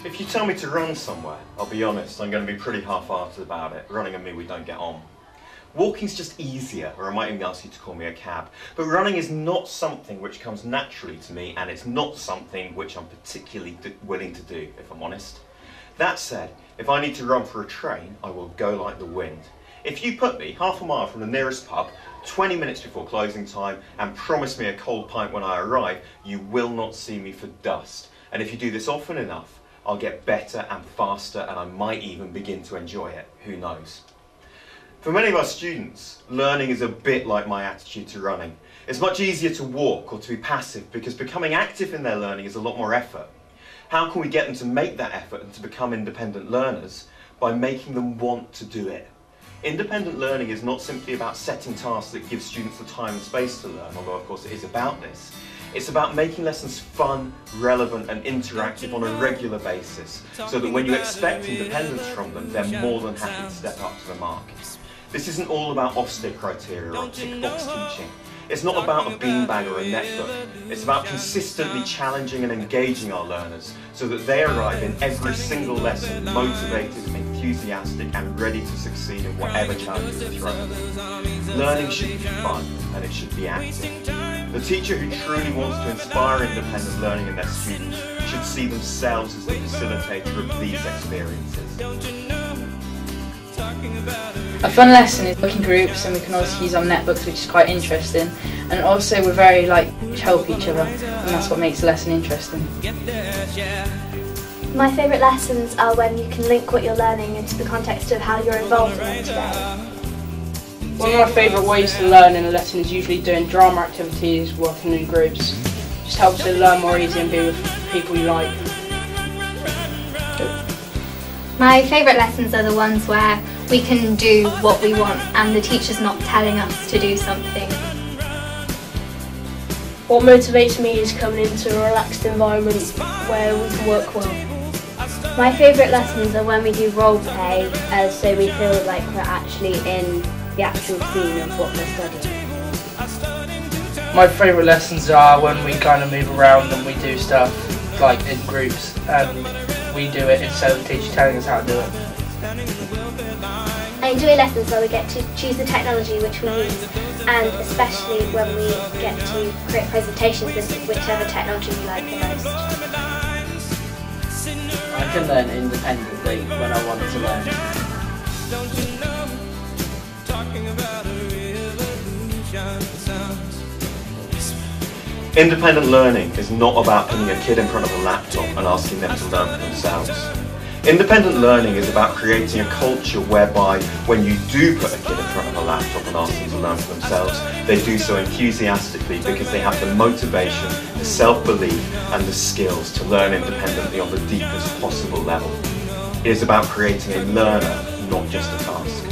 If you tell me to run somewhere, I'll be honest, I'm going to be pretty half-hearted about it. Running and me, we don't get on. Walking's just easier, or I might even ask you to call me a cab. But running is not something which comes naturally to me, and it's not something which I'm particularly willing to do, if I'm honest. That said, if I need to run for a train, I will go like the wind. If you put me half a mile from the nearest pub, 20 minutes before closing time, and promise me a cold pint when I arrive, you will not see me for dust. And if you do this often enough, I'll get better and faster, and I might even begin to enjoy it. Who knows? For many of our students, learning is a bit like my attitude to running. It's much easier to walk or to be passive because becoming active in their learning is a lot more effort. How can we get them to make that effort and to become independent learners? By making them want to do it. Independent learning is not simply about setting tasks that give students the time and space to learn, although of course it is about this. It's about making lessons fun, relevant and interactive on a regular basis, so that when you expect independence from them, they're more than happy to step up to the mark. This isn't all about Ofsted criteria or tick box teaching. It's not about a beanbag or a netbook. It's about consistently challenging and engaging our learners so that they arrive in every single lesson motivated, enthusiastic and ready to succeed in whatever challenges are thrown. Learning should be fun and it should be active. The teacher who truly wants to inspire independent learning in their students should see themselves as the facilitator of these experiences. A fun lesson is working groups, and we can also use our netbooks, which is quite interesting, and also we're very help each other, and that's what makes the lesson interesting. My favourite lessons are when you can link what you're learning into the context of how you're involved in it today. One of my favourite ways to learn in a lesson is usually doing drama activities, working in groups. Just helps you learn more easily and be with people you like. My favourite lessons are the ones where we can do what we want and the teacher's not telling us to do something. What motivates me is coming into a relaxed environment where we can work well. My favourite lessons are when we do role play, so we feel like we're actually in the actual scene of what we're studying. My favourite lessons are when we kind of move around and we do stuff in groups, and we do it instead of the teacher telling us how to do it. I enjoy lessons where we get to choose the technology which we use, and especially when we get to create presentations with whichever technology we like the most. I can learn independently when I want to learn. Independent learning is not about putting a kid in front of a laptop and asking them to learn for themselves. Independent learning is about creating a culture whereby when you do put a kid in front of a laptop and ask them to learn for themselves, they do so enthusiastically because they have the motivation, the self-belief and the skills to learn independently on the deepest possible level. It is about creating a learner, not just a task.